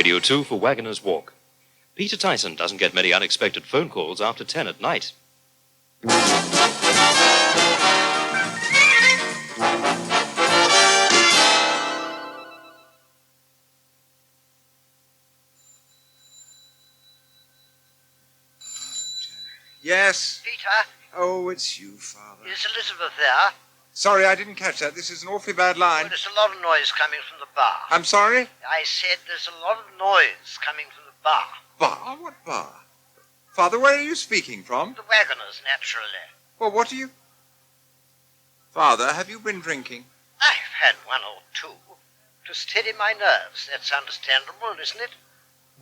Radio 2 for Waggoners Walk. Peter Tyson doesn't get many unexpected phone calls after 10 at night. Yes? Peter? Oh, it's you, Father. Is Elizabeth there? Sorry, I didn't catch that. This is an awfully bad line. Well, there's a lot of noise coming from the bar. I'm sorry? I said there's a lot of noise coming from the bar. Bar? What bar? Father, where are you speaking from? The Waggoners, naturally. Well, what are you... Father, have you been drinking? I've had one or two. To steady my nerves. That's understandable, isn't it?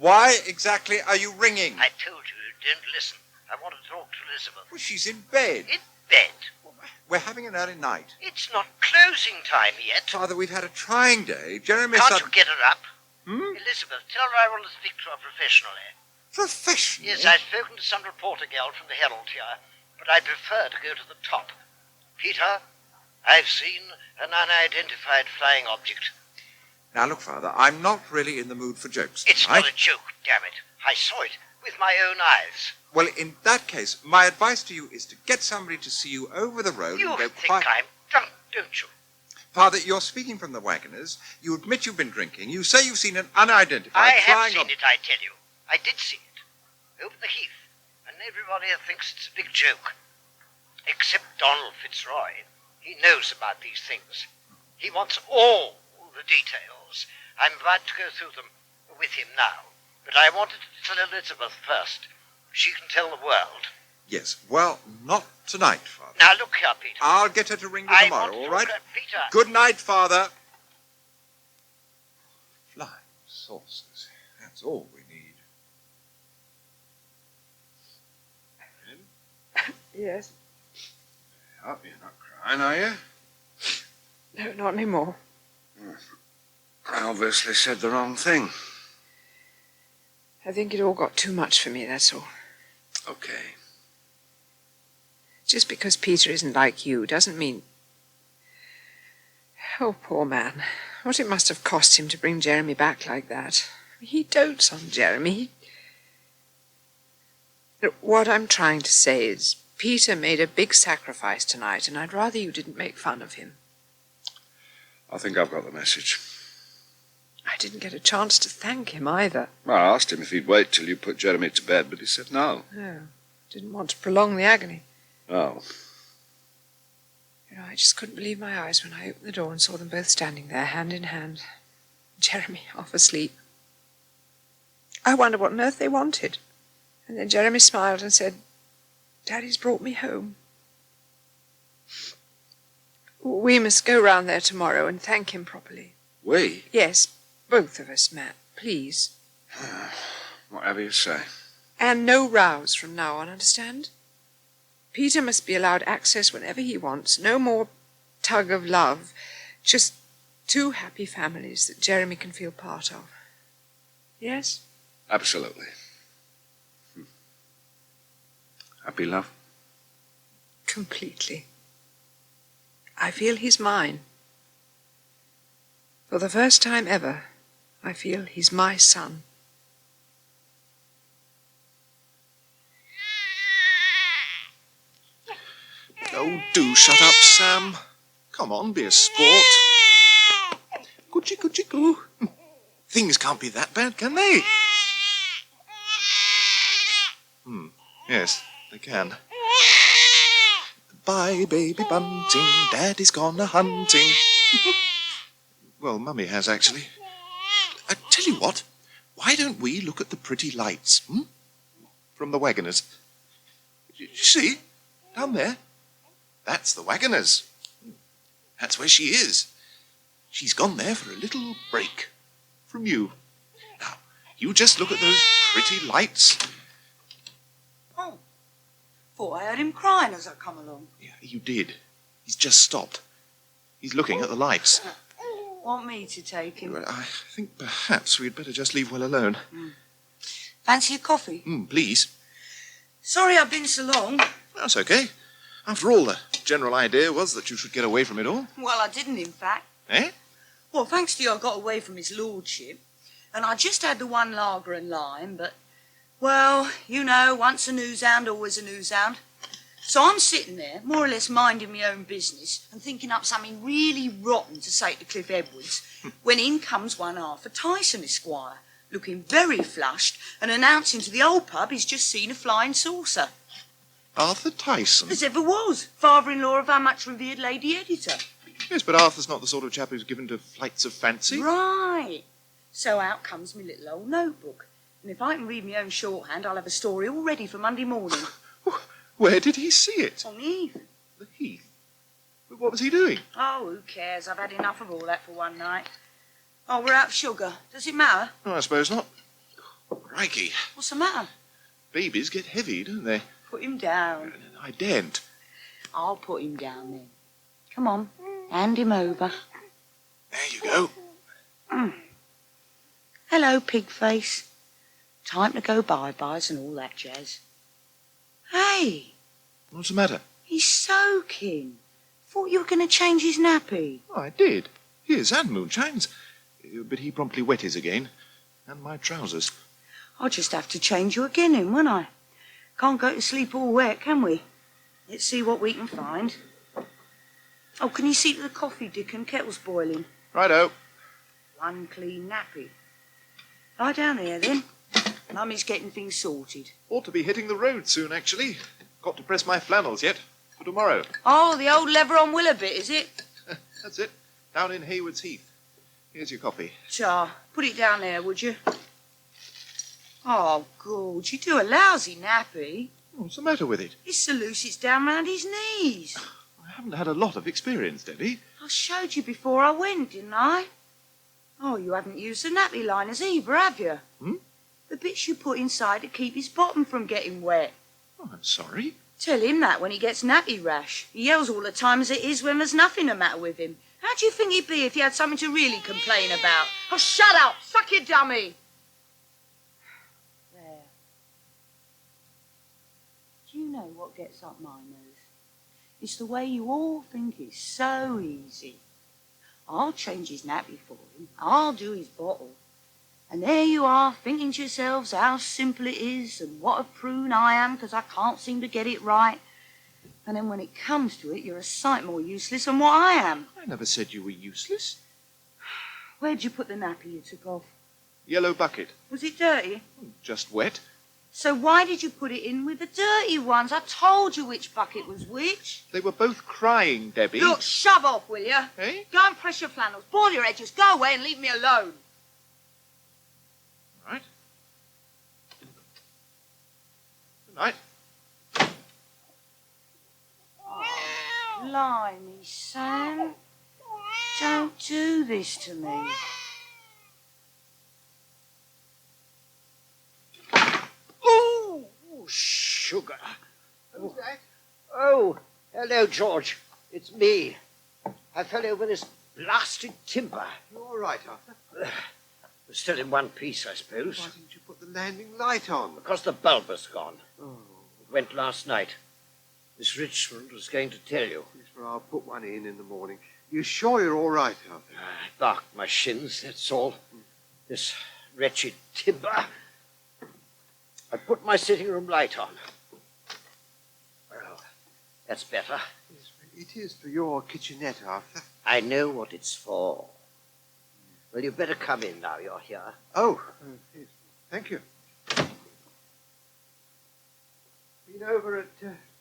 Why exactly are you ringing? I told you didn't listen. I want to talk to Elizabeth. Well, she's in bed. In bed? We're having an early night. It's not closing time yet. Father, we've had a trying day. Jeremy... Can't you get her up? Hmm? Elizabeth, tell her I want to speak to her professionally. Professionally? Yes, I've spoken to some reporter girl from the Herald here, but I prefer to go to the top. Peter, I've seen an unidentified flying object. Now, look, Father, I'm not really in the mood for jokes. It's not a joke, damn it. I saw it with my own eyes. Well, in that case, my advice to you is to get somebody to see you over the road You and go think I'm drunk, don't you? Father, you're speaking from the Waggoners. You admit you've been drinking. You say you've seen an unidentified I have flying seen it, I tell you. I did see it. Over the heath. And everybody thinks it's a big joke. Except Donald Fitzroy. He knows about these things. He wants all the details. I'm about to go through them with him now. But I wanted to tell Elizabeth first. She can tell the world. Yes, well, not tonight, Father. Now look here, Peter. I'll get her to ring you tomorrow, all right? Peter. Good night, Father. Flying saucers. That's all we need. Lynn? Yes. Oh, you're not crying, are you? No, not anymore. I obviously said the wrong thing. I think it all got too much for me, that's all. Okay. Just because Peter isn't like you doesn't mean... Oh, poor man. What it must have cost him to bring Jeremy back like that. He dotes on Jeremy. What I'm trying to say is Peter made a big sacrifice tonight, and I'd rather you didn't make fun of him. I think I've got the message. I didn't get a chance to thank him either. Well, I asked him if he'd wait till you put Jeremy to bed, but he said no. No, didn't want to prolong the agony. Oh. You know, I just couldn't believe my eyes when I opened the door and saw them both standing there, hand in hand. Jeremy half asleep. I wondered what on earth they wanted. And then Jeremy smiled and said, "Daddy's brought me home." We must go round there tomorrow and thank him properly. We? Yes, both of us, Matt, please. Whatever you say. And no rows from now on, understand? Peter must be allowed access whenever he wants. No more tug of love. Just two happy families that Jeremy can feel part of. Yes? Absolutely. Happy, love? Completely. I feel he's mine. For the first time ever, I feel he's my son. Oh, do shut up, Sam. Come on, be a sport. Coochie, coochie, coo. Things can't be that bad, can they? Yes, they can. Bye, baby bunting. Daddy's gone a-hunting. Well, Mummy has, actually. I tell you what. Why don't we look at the pretty lights, from the Waggoners? You see? Down there. That's the Waggoners. That's where she is. She's gone there for a little break from you. Now, you just look at those pretty lights. Oh, thought I heard him crying as I come along. Yeah, you did. He's just stopped. He's looking at the lights. Want me to take him? Well, I think perhaps we'd better just leave well alone. Fancy a coffee? Please. Sorry I've been so long. That's okay. After all, the general idea was that you should get away from it all. Well, I didn't, in fact. Eh? Well, thanks to you, I got away from his lordship. and I just had the one lager and lime, but, well, you know, once a news hound, always a news hound. So I'm sitting there, more or less minding my own business and thinking up something really rotten to say to Cliff Edwards, when in comes one Arthur Tyson, Esquire, looking very flushed and announcing to the old pub he's just seen a flying saucer. Arthur Tyson? As ever was, father-in-law of our much revered lady editor. Yes, but Arthur's not the sort of chap who's given to flights of fancy. Right. So out comes my little old notebook. And if I can read my own shorthand, I'll have a story all ready for Monday morning. Where did he see it? On the Heath. The Heath? But what was he doing? Oh, who cares? I've had enough of all that for one night. Oh, we're out of sugar. Does it matter? No, I suppose not. Crikey. What's the matter? Babies get heavy, don't they? Put him down. I daren't. I'll put him down then. Come on, hand him over. There you go. Hello, pig face. Time to go bye-byes and all that jazz. Hey, What's the matter? he's soaking. Thought you were going to change his nappy. Oh, I did. His and Moonshine's. But he promptly wet his again. And my trousers. I'll just have to change you again then, won't I? Can't go to sleep all wet, can we? Let's see what we can find. Oh, can you see to the coffee, Dickon? Kettle's boiling. Righto. One clean nappy. Lie down there, then. Mummy's getting things sorted. Ought to be hitting the road soon, actually. Got to press my flannels yet. For tomorrow. Oh, the old lever on Willabit, is it? That's it. Down in Hayward's Heath. Here's your coffee. Char, put it down there, would you? Oh, God, you do a lousy nappy. What's the matter with it? It's so loose it's down round his knees. I haven't had a lot of experience, Debbie. I showed you before I went, didn't I? Oh, you haven't used the nappy liners either, have you? Hmm? The bits you put inside to keep his bottom from getting wet. Oh, I'm sorry. Tell him that when he gets nappy rash. He yells all the time as it is when there's nothing the matter with him. How do you think he'd be if he had something to really complain about? Oh, shut up! Suck your dummy! There. Do you know what gets up my nose? It's the way you all think is so easy. I'll change his nappy for him. I'll do his bottle. And there you are, thinking to yourselves how simple it is and what a prune I am because I can't seem to get it right. And then when it comes to it, you're a sight more useless than what I am. I never said you were useless. Where'd you put the nappy you took off? Yellow bucket. Was it dirty? Just wet. So why did you put it in with the dirty ones? I told you which bucket was which. They were both crying, Debbie. Look, shove off, will you? Eh? Go and press your flannels, boil your edges, go away and leave me alone. Right. Good night. Blimey, Sam. Don't do this to me. Oh, sugar. Who's that? Oh, hello, George. It's me. I fell over this blasted timber. You all right, Arthur? Still in one piece, I suppose. Why didn't you put the landing light on? Because the bulb was gone. Oh, It went last night. Miss Richmond was going to tell you. yes, well, I'll put one in the morning. You sure you're all right, Arthur? I barked my shins, that's all. This wretched timber. I put my sitting room light on. Well, that's better. Yes, it is for your kitchenette, Arthur. I know what it's for. Well, you better come in now you're here. Oh, yes. Thank you. Been over at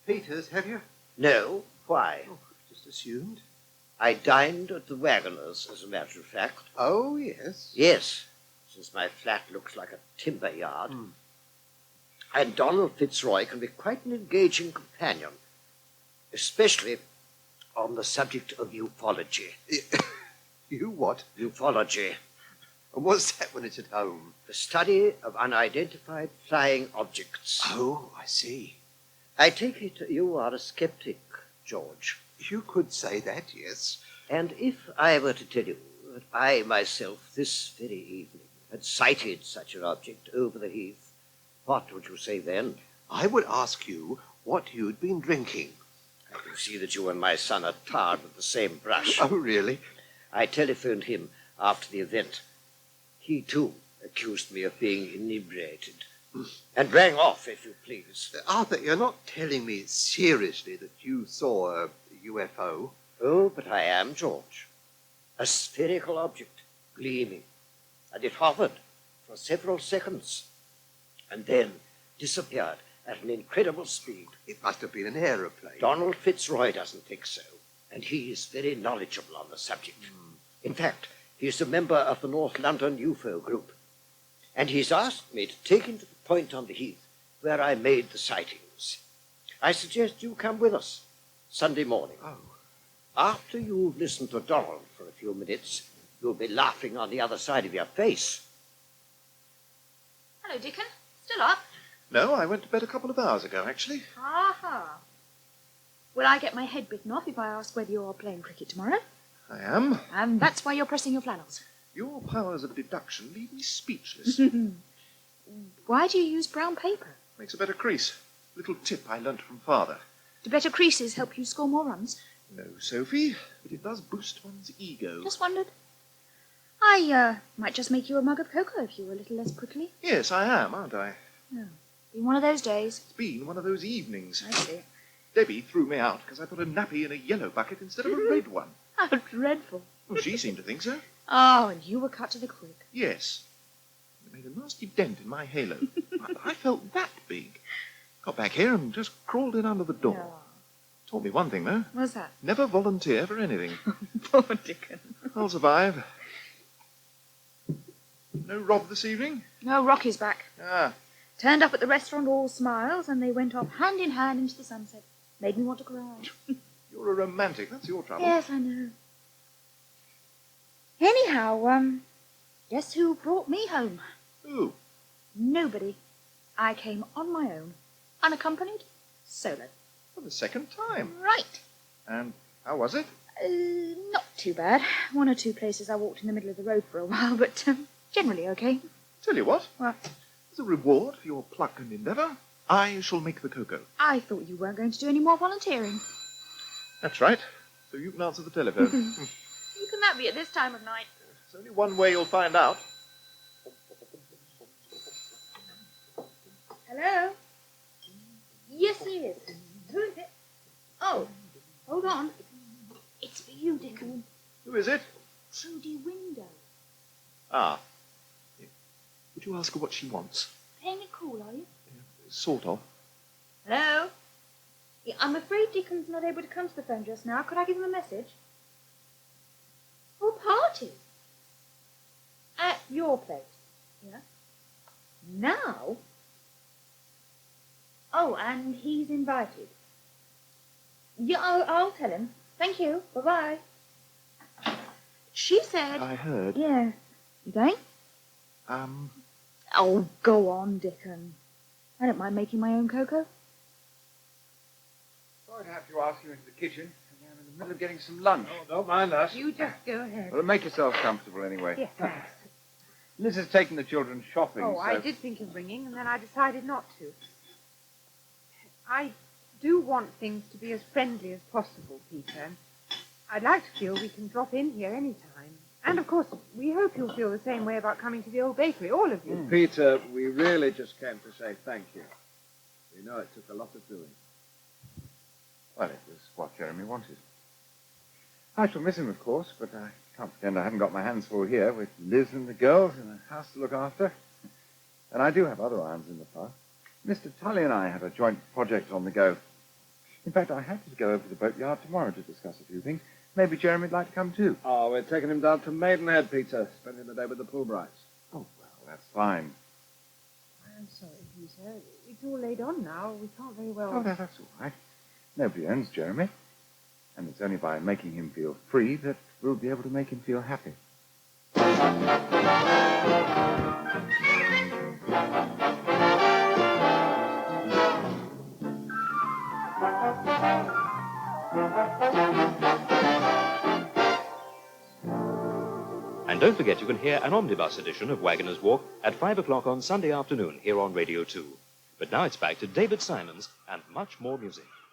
Peter's, have you? No, why? Oh, just assumed. I dined at the Waggoners, as a matter of fact. Oh, yes. Yes, since my flat looks like a timber yard. And Donald Fitzroy can be quite an engaging companion, especially on the subject of ufology. You what? Ufology, And what's that when it's at home? the study of unidentified flying objects. Oh, I see. I take it you are a skeptic, George. You could say that, yes. And if I were to tell you that I myself, this very evening, had sighted such an object over the heath, what would you say then? I would ask you what you'd been drinking. I can see that you and my son are tarred with the same brush. Oh, really? I telephoned him after the event. He, too, accused me of being inebriated. And rang off, if you please. Arthur, you're not telling me seriously that you saw a UFO? Oh, but I am, George. A spherical object, gleaming. And it hovered for several seconds, and then disappeared at an incredible speed. It must have been an aeroplane. Donald Fitzroy doesn't think so, and he is very knowledgeable on the subject. In fact, he's a member of the North London UFO group, and he's asked me to take him to the point on the heath where I made the sightings. I suggest you come with us Sunday morning. Oh. After you've listened to Donald for a few minutes, you'll be laughing on the other side of your face. Hello, Dickon. Still up? No, I went to bed a couple of hours ago, actually. Aha. Will I get my head bitten off if I ask whether you're playing cricket tomorrow? I am. And that's why you're pressing your flannels. Your powers of deduction leave me speechless. Why do you use brown paper? Makes a better crease. Little tip I learnt from Father. Do better creases help you score more runs? No, Sophie, but it does boost one's ego. Just wondered. I might just make you a mug of cocoa if you were a little less prickly. Yes, I am, aren't I? Oh, been one of those days. It's been one of those evenings. I see. Debbie threw me out because I put a nappy in a yellow bucket instead of a red one. How dreadful. Well, she seemed to think so. Oh, and you were cut to the quick. Yes. It made a nasty dent in my halo. I felt that big. Got back here and just crawled in under the door. Oh. Taught me one thing, though. What's that? Never volunteer for anything. Poor Dickon. I'll survive. No Rob this evening? No, Rocky's back. Ah, Turned up at the restaurant all smiles, and they went off hand in hand into the sunset. Made me want to cry. you're a romantic. That's your trouble. Yes, I know. Anyhow, guess who brought me home? Ooh, Nobody. I came on my own, unaccompanied, solo. for the second time. Right. And how was it? Not too bad. One or two places I walked in the middle of the road for a while, but generally okay. Tell you what. What? As a reward for your pluck and endeavour, I shall make the cocoa. I thought you weren't going to do any more volunteering. That's right. So you can answer the telephone. Who can that be at this time of night? There's only one way you'll find out. Hello? Yes, it is. Who is it? Oh, hold on. It's for you, Dickon. Who is it? Trudy Window. Ah. Would you ask her what she wants? Playing it cool, are you? Sort of. Hello? Yeah, I'm afraid Dickon's not able to come to the phone just now. Could I give him a message? Oh, party? At your place? Yeah. Now? Oh, and he's invited. Yeah, I'll tell him. Thank you. Bye-bye. She said... I heard. Yeah. You going? Oh, go on, Dickon. I don't mind making my own cocoa. Sorry to have to ask you into the kitchen. I'm in the middle of getting some lunch. Oh, don't mind us. You just go ahead. Well, make yourself comfortable anyway. Yes, thanks. Liz has taken the children shopping. Oh, so... I did think of ringing, and then I decided not to. I do want things to be as friendly as possible, Peter. And I'd like to feel we can drop in here any time. And, of course, we hope you'll feel the same way about coming to the old bakery, all of you. Peter, we really just came to say thank you. We know it took a lot of doing. Well, it was what Jeremy wanted. I shall miss him, of course, but I can't pretend I haven't got my hands full here with Liz and the girls and a house to look after. And I do have other irons in the fire. Mr Tulley and I have a joint project on the go. In fact, I had to go over to the boatyard tomorrow to discuss a few things. Maybe Jeremy'd like to come too. Oh, we're taking him down to Maidenhead, Peter, spending the day with the Pullbrights. Oh, well, that's fine. I'm sorry, Peter. It's all laid on now. We can't very well... Oh, that's all right. Nobody owns Jeremy. And it's only by making him feel free that we'll be able to make him feel happy. And don't forget you can hear an omnibus edition of Waggoners Walk at 5 o'clock on Sunday afternoon here on Radio 2. But now it's back to David Simons and much more music.